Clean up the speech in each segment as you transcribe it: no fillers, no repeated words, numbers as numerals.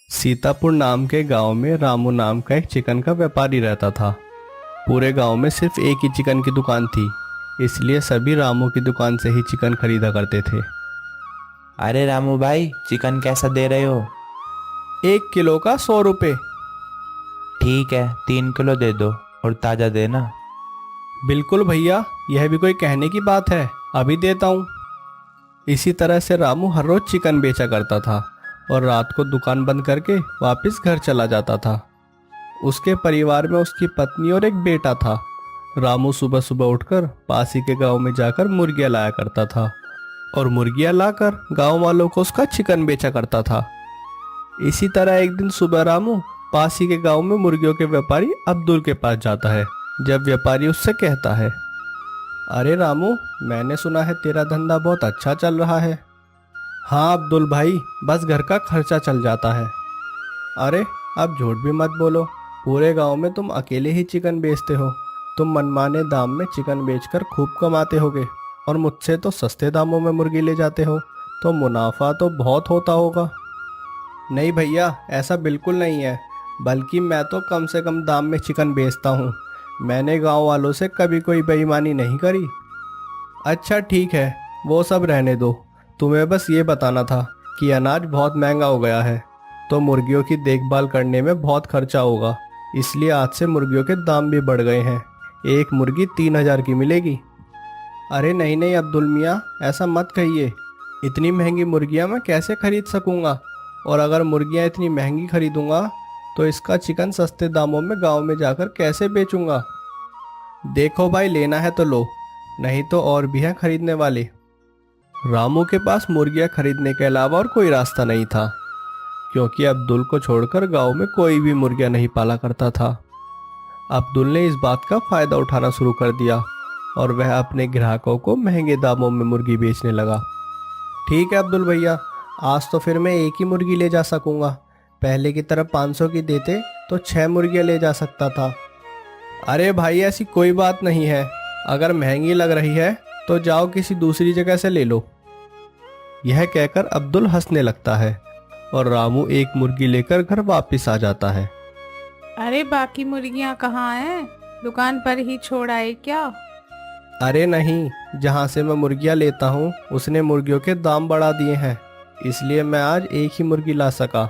सीतापुर नाम के गांव में रामू नाम का एक चिकन का व्यापारी रहता था। पूरे गांव में सिर्फ एक ही चिकन की दुकान थी, इसलिए सभी रामू की दुकान से ही चिकन खरीदा करते थे। अरे रामू भाई, चिकन कैसा दे रहे हो? 1 किलो का 100 रुपये। ठीक है, 3 किलो दे दो और ताज़ा देना। बिल्कुल भैया, यह भी कोई कहने की बात है, अभी देता हूँ। इसी तरह से रामू हर रोज चिकन बेचा करता था और रात को दुकान बंद करके वापस घर चला जाता था। उसके परिवार में उसकी पत्नी और एक बेटा था। रामू सुबह सुबह उठकर पास ही के गांव में जाकर मुर्गियां लाया करता था और मुर्गियां लाकर गांव वालों को उसका चिकन बेचा करता था। इसी तरह एक दिन सुबह रामू पास ही के गांव में मुर्गियों के व्यापारी अब्दुल के पास जाता है। जब व्यापारी उससे कहता है, अरे रामू, मैंने सुना है तेरा धंधा बहुत अच्छा चल रहा है। हाँ अब्दुल भाई, बस घर का खर्चा चल जाता है। अरे अब झूठ भी मत बोलो, पूरे गांव में तुम अकेले ही चिकन बेचते हो। तुम मनमाने दाम में चिकन बेचकर खूब कमाते होगे और मुझसे तो सस्ते दामों में मुर्गी ले जाते हो, तो मुनाफा तो बहुत होता होगा। नहीं भैया, ऐसा बिल्कुल नहीं है, बल्कि मैं तो कम से कम दाम में चिकन बेचता हूँ। मैंने गांव वालों से कभी कोई बेईमानी नहीं करी। अच्छा ठीक है, वो सब रहने दो। तुम्हें बस ये बताना था कि अनाज बहुत महंगा हो गया है, तो मुर्गियों की देखभाल करने में बहुत खर्चा होगा, इसलिए आज से मुर्गियों के दाम भी बढ़ गए हैं। एक मुर्गी 3,000 की मिलेगी। अरे नहीं नहीं अब्दुल मियाँ, ऐसा मत कहिए। इतनी महंगी मुर्गियाँ मैं कैसे खरीद सकूँगा, और अगर मुर्गियाँ इतनी महंगी खरीदूँगा तो इसका चिकन सस्ते दामों में गांव में जाकर कैसे बेचूँगा। देखो भाई, लेना है तो लो, नहीं तो और भी हैं खरीदने वाले। रामू के पास मुर्गियां खरीदने के अलावा और कोई रास्ता नहीं था, क्योंकि अब्दुल को छोड़कर गांव में कोई भी मुर्गियां नहीं पाला करता था। अब्दुल ने इस बात का फायदा उठाना शुरू कर दिया और वह अपने ग्राहकों को महंगे दामों में मुर्गी बेचने लगा। ठीक है अब्दुल भैया, आज तो फिर मैं एक ही मुर्गी ले जा सकूंगा। पहले की तरह 500 की देते तो 6 मुर्गियां ले जा सकता था। अरे भाई, ऐसी कोई बात नहीं है, अगर महंगी लग रही है तो जाओ किसी दूसरी जगह से ले लो। यह कहकर अब्दुल हंसने लगता है और रामू एक मुर्गी लेकर घर वापस आ जाता है। अरे बाकी मुर्गियां कहाँ हैं? दुकान पर ही छोड़ आए क्या? अरे नहीं, जहाँ से मैं मुर्गियाँ लेता हूँ उसने मुर्गियों के दाम बढ़ा दिए हैं, इसलिए मैं आज एक ही मुर्गी ला सका।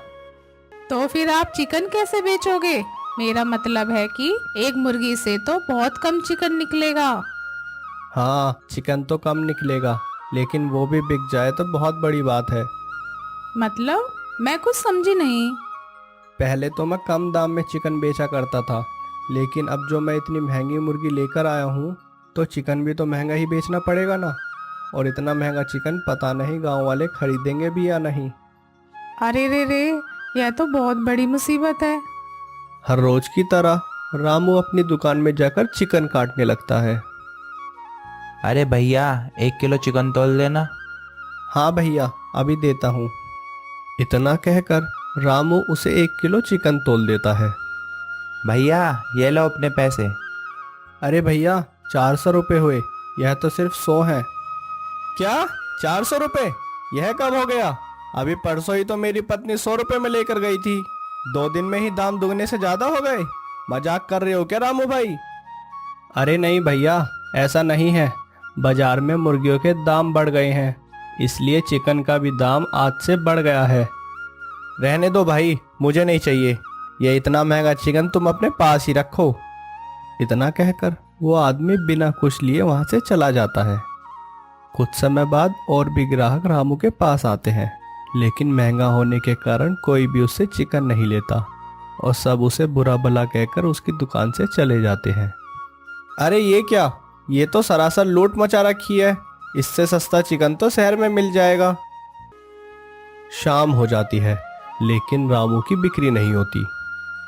तो फिर आप चिकन कैसे बेचोगे? मेरा मतलब है कि एक मुर्गी से तो बहुत कम चिकन निकलेगा। हाँ, चिकन तो कम निकलेगा, लेकिन वो भी बिक जाए तो बहुत बड़ी बात है। मतलब मैं कुछ समझी नहीं। पहले तो मैं कम दाम में चिकन बेचा करता था, लेकिन अब जो मैं इतनी महंगी मुर्गी लेकर आया हूँ तो चिकन भी तो महंगा ही बेचना पड़ेगा ना, और इतना महंगा चिकन पता नहीं गांव वाले खरीदेंगे भी या नहीं। अरे रे, यह तो बहुत बड़ी मुसीबत है। हर रोज की तरह रामू अपनी दुकान में जाकर चिकन काटने लगता है। अरे भैया, 1 किलो चिकन तोल देना। हाँ भैया, अभी देता हूँ। इतना कहकर रामू उसे 1 किलो चिकन तोल देता है। भैया, ये लो अपने पैसे। अरे भैया, 400 रुपये हुए, यह तो सिर्फ 100 है। क्या 400 रुपये? यह कब हो गया? अभी परसों ही तो मेरी पत्नी 100 रुपये में लेकर गई थी। 2 दिन में ही दाम दुगने से ज्यादा हो गए। मजाक कर रहे हो क्या रामू भाई? अरे नहीं भैया, ऐसा नहीं है, बाजार में मुर्गियों के दाम बढ़ गए हैं, इसलिए चिकन का भी दाम आज से बढ़ गया है। रहने दो भाई, मुझे नहीं चाहिए, ये इतना महंगा चिकन तुम अपने पास ही रखो। इतना कहकर वो आदमी बिना कुछ लिए वहां से चला जाता है। कुछ समय बाद और भी ग्राहक रामू के पास आते हैं, लेकिन महंगा होने के कारण कोई भी उससे चिकन नहीं लेता और सब उसे बुरा भला कहकर उसकी दुकान से चले जाते हैं। अरे ये क्या, ये तो सरासर लूट मचा रखी है, इससे सस्ता चिकन तो शहर में मिल जाएगा। शाम हो जाती है, लेकिन रामू की बिक्री नहीं होती।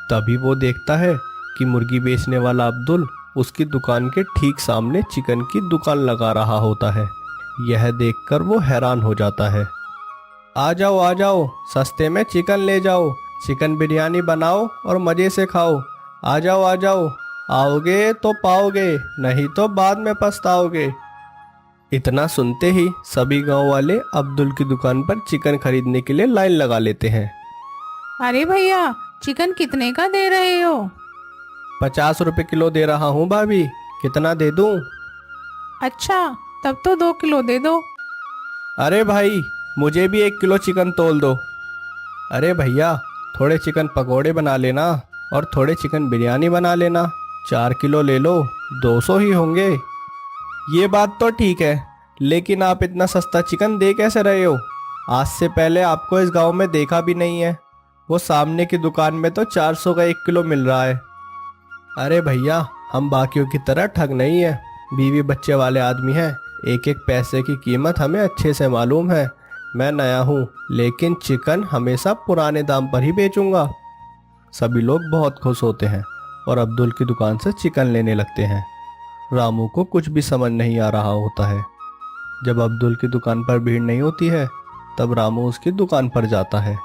तभी वो देखता है कि मुर्गी बेचने वाला अब्दुल उसकी दुकान के ठीक सामने चिकन की दुकान लगा रहा होता है। यह देखकर वो हैरान हो जाता है। आ जाओ, सस्ते में चिकन ले जाओ, चिकन बिरयानी बनाओ और मज़े से खाओ। आ जाओ, आओगे तो पाओगे, नहीं तो बाद में पछताओगे। इतना सुनते ही सभी गांव वाले अब्दुल की दुकान पर चिकन खरीदने के लिए लाइन लगा लेते हैं। अरे भैया, चिकन कितने का दे रहे हो? 50 रुपए किलो दे रहा हूँ भाभी, कितना दे दूँ? अच्छा, तब तो 2 किलो दे दो। अरे भाई, मुझे भी 1 किलो चिकन तोल दो। अरे भैया, थोड़े चिकन पकोड़े बना लेना और थोड़े चिकन बिरयानी बना लेना। 4 किलो ले लो, 200 ही होंगे। ये बात तो ठीक है, लेकिन आप इतना सस्ता चिकन दे कैसे रहे हो? आज से पहले आपको इस गांव में देखा भी नहीं है। वो सामने की दुकान में तो 400 का 1 किलो मिल रहा है। अरे भैया, हम बाकियों की तरह ठग नहीं है, बीवी बच्चे वाले आदमी हैं। एक एक पैसे की कीमत हमें अच्छे से मालूम है। मैं नया हूँ, लेकिन चिकन हमेशा पुराने दाम पर ही बेचूंगा। सभी लोग बहुत खुश होते हैं और अब्दुल की दुकान से चिकन लेने लगते हैं। रामू को कुछ भी समझ नहीं आ रहा होता है। जब अब्दुल की दुकान पर भीड़ नहीं होती है, तब रामू उसकी दुकान पर जाता है।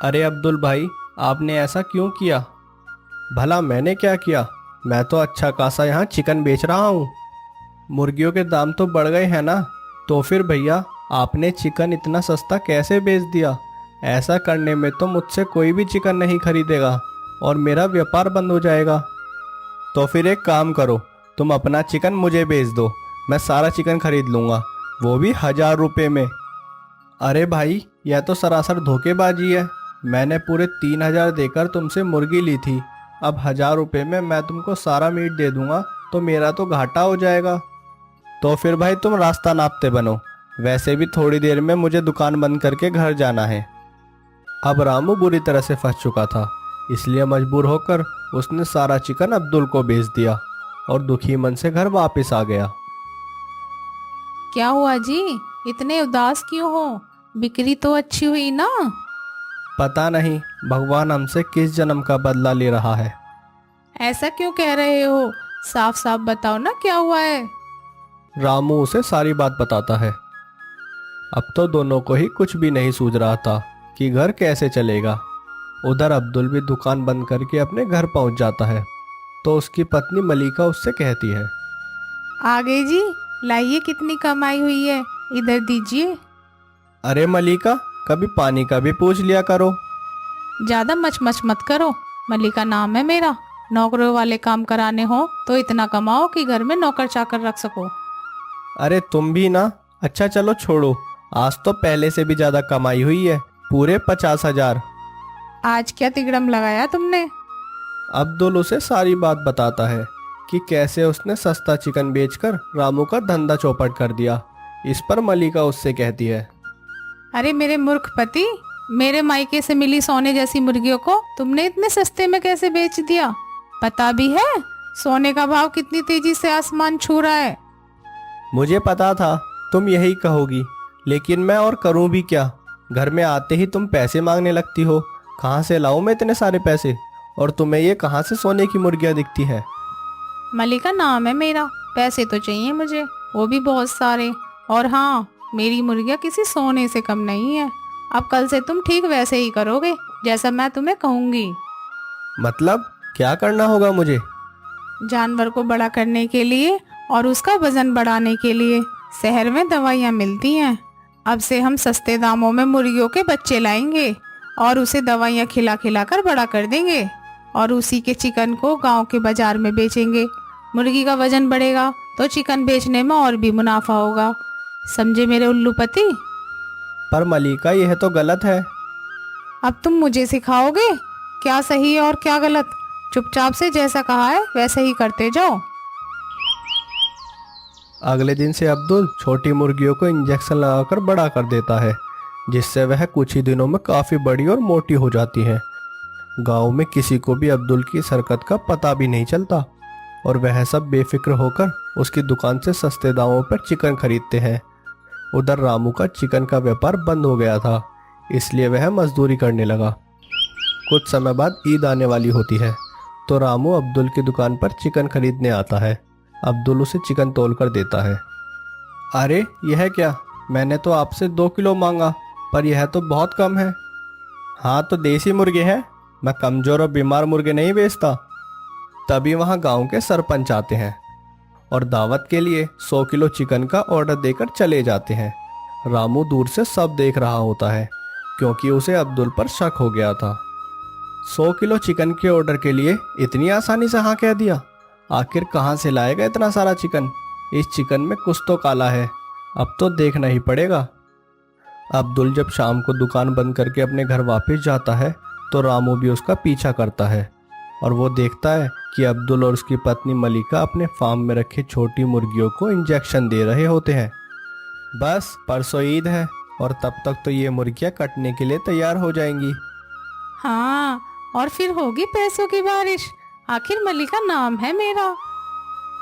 अरे अब्दुल भाई, आपने ऐसा क्यों किया? भला मैंने क्या किया? मैं तो अच्छा खासा यहाँ चिकन बेच रहा हूँ। मुर्गियों के दाम तो बढ़ गए हैं ना, तो फिर भैया आपने चिकन इतना सस्ता कैसे बेच दिया? ऐसा करने में तो मुझसे कोई भी चिकन नहीं खरीदेगा और मेरा व्यापार बंद हो जाएगा। तो फिर एक काम करो, तुम अपना चिकन मुझे बेच दो, मैं सारा चिकन खरीद लूँगा, वो भी 1000 रुपये में। अरे भाई, यह तो सरासर धोखेबाजी है। मैंने पूरे 3000 देकर तुमसे मुर्गी ली थी, अब 1000 रुपये में मैं तुमको सारा मीट दे दूंगा तो मेरा तो घाटा हो जाएगा। तो फिर भाई तुम रास्ता नापते बनो, वैसे भी थोड़ी देर में मुझे दुकान बंद करके घर जाना है। अब रामू बुरी तरह से फंस चुका था, इसलिए मजबूर होकर उसने सारा चिकन अब्दुल को बेच दिया और दुखी मन से घर वापस आ गया। क्या हुआ जी, इतने उदास क्यों हो? बिक्री तो अच्छी हुई ना? पता नहीं भगवान हमसे किस जन्म का बदला ले रहा है। ऐसा क्यों कह रहे हो? साफ साफ बताओ ना, क्या हुआ है? रामू उसे सारी बात बताता है। अब तो दोनों को ही कुछ भी नहीं सूझ रहा था कि घर कैसे चलेगा। उधर अब्दुल भी दुकान बंद करके अपने घर पहुंच जाता है, तो उसकी पत्नी मलिका उससे कहती है, आगे जी, लाइए, कितनी कमाई हुई है, इधर दीजिए। अरे मलिका, कभी पानी का भी पूछ लिया करो। ज्यादा मच मत करो, मलिका नाम है मेरा। नौकरों वाले काम कराने हो तो इतना कमाओ कि घर में नौकर चाकर रख सको। अरे तुम भी ना। अच्छा चलो छोड़ो, आज तो पहले से भी ज्यादा कमाई हुई है, पूरे 50,000। आज क्या तिगड़म लगाया तुमने? अब्दुल उसे सारी बात बताता है कि कैसे उसने सस्ता चिकन बेचकर रामू का धंधा चौपट कर दिया। इस पर मलिका उससे कहती है, अरे मेरे मूर्ख पति, मेरे मायके से मिली सोने जैसी मुर्गियों को तुमने इतने सस्ते में कैसे बेच दिया? पता भी है सोने का भाव कितनी तेजी से आसमान छू रहा है। मुझे पता था तुम यही कहोगी, लेकिन मैं और करूं भी क्या? घर में आते ही तुम पैसे मांगने लगती हो। कहाँ से लाऊं मैं इतने सारे पैसे? और तुम्हें ये कहाँ से सोने की मुर्गियां दिखती हैं? मलिका नाम है मेरा, पैसे तो चाहिए मुझे, वो भी बहुत सारे। और हाँ, मेरी मुर्गियाँ किसी सोने से कम नहीं है। अब कल से तुम ठीक वैसे ही करोगे जैसा मैं तुम्हें कहूँगी। मतलब क्या करना होगा मुझे? जानवर को बड़ा करने के लिए और उसका वजन बढ़ाने के लिए शहर में दवाइयाँ मिलती हैं। अब से हम सस्ते दामों में मुर्गियों के बच्चे लाएंगे और उसे दवाइयाँ खिला खिला कर बड़ा कर देंगे और उसी के चिकन को गांव के बाजार में बेचेंगे। मुर्गी का वजन बढ़ेगा तो चिकन बेचने में और भी मुनाफा होगा। समझे मेरे उल्लू पति? पर मलिका, यह तो गलत है। अब तुम मुझे सिखाओगे क्या सही है और क्या गलत? चुपचाप से जैसा कहा है वैसे ही करते जाओ। अगले दिन से अब्दुल छोटी मुर्गियों को इंजेक्शन लगाकर बड़ा कर देता है, जिससे वह कुछ ही दिनों में काफ़ी बड़ी और मोटी हो जाती हैं। गांव में किसी को भी अब्दुल की इस हरकत का पता भी नहीं चलता और वह सब बेफिक्र होकर उसकी दुकान से सस्ते दामों पर चिकन खरीदते हैं। उधर रामू का चिकन का व्यापार बंद हो गया था, इसलिए वह मजदूरी करने लगा। कुछ समय बाद ईद आने वाली होती है, तो रामू अब्दुल की दुकान पर चिकन खरीदने आता है। अब्दुल उसे चिकन तोल कर देता है। अरे यह क्या? मैंने तो आपसे 2 किलो मांगा, पर यह तो बहुत कम है। हाँ तो देसी मुर्गे हैं, मैं कमज़ोर और बीमार मुर्गे नहीं बेचता। तभी वहाँ गांव के सरपंच आते हैं और दावत के लिए 100 किलो चिकन का ऑर्डर देकर चले जाते हैं। रामू दूर से सब देख रहा होता है क्योंकि उसे अब्दुल पर शक हो गया था। 100 किलो चिकन के ऑर्डर के लिए इतनी आसानी से हाँ कह दिया। आखिर कहाँ से लाएगा इतना सारा चिकन? इस चिकन में कुछ तो काला है, अब तो देखना ही पड़ेगा। अब्दुल जब शाम को दुकान बंद करके अपने घर वापस जाता है तो रामू भी उसका पीछा करता है और वो देखता है कि अब्दुल और उसकी पत्नी मलिका अपने फार्म में रखे छोटी मुर्गियों को इंजेक्शन दे रहे होते हैं। बस परसों ईद है और तब तक तो ये मुर्गियां कटने के लिए तैयार हो जाएंगी। हाँ, और फिर होगी पैसों की बारिश। आखिर मलिका नाम है मेरा।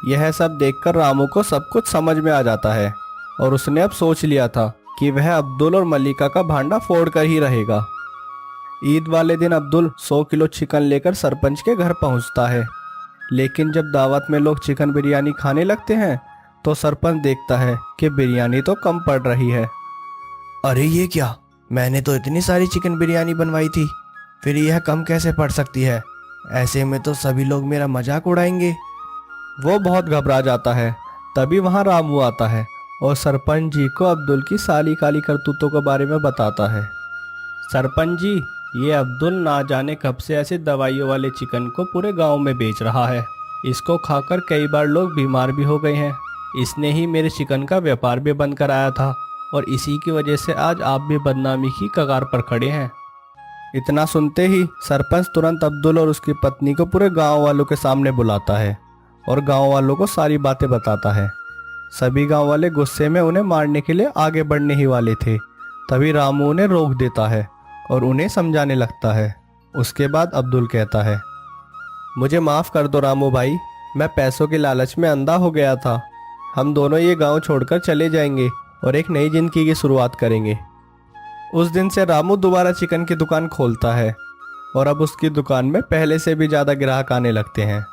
यह सब देखकर रामू को सब कुछ समझ में आ जाता है और उसने अब सोच लिया था कि वह अब्दुल और मलिका का भांडा फोड़ कर ही रहेगा। ईद वाले दिन अब्दुल 100 किलो चिकन लेकर सरपंच के घर पहुंचता है, लेकिन जब दावत में लोग चिकन बिरयानी खाने लगते हैं तो सरपंच देखता है कि बिरयानी तो कम पड़ रही है। अरे ये क्या, मैंने तो इतनी सारी चिकन बिरयानी बनवाई थी, फिर यह कम कैसे पड़ सकती है? ऐसे में तो सभी लोग मेरा मजाक उड़ाएंगे। वो बहुत घबरा जाता है। तभी वहां रामू आता है और सरपंच जी को अब्दुल की साली काली करतूतों के बारे में बताता है। सरपंच जी, ये अब्दुल ना जाने कब से ऐसे दवाइयों वाले चिकन को पूरे गांव में बेच रहा है। इसको खाकर कई बार लोग बीमार भी हो गए हैं। इसने ही मेरे चिकन का व्यापार भी बंद कराया था और इसी की वजह से आज आप भी बदनामी की कगार पर खड़े हैं। इतना सुनते ही सरपंच तुरंत अब्दुल और उसकी पत्नी को पूरे गांव वालों के सामने बुलाता है और गांव वालों को सारी बातें बताता है। सभी गांव वाले गुस्से में उन्हें मारने के लिए आगे बढ़ने ही वाले थे। तभी रामू उन्हें रोक देता है और उन्हें समझाने लगता है। उसके बाद अब्दुल कहता है, मुझे माफ़ कर दो रामू भाई, मैं पैसों के लालच में अंधा हो गया था। हम दोनों ये गांव छोड़कर चले जाएंगे और एक नई जिंदगी की शुरुआत करेंगे। उस दिन से रामू दोबारा चिकन की दुकान खोलता है और अब उसकी दुकान में पहले से भी ज़्यादा ग्राहक आने लगते हैं।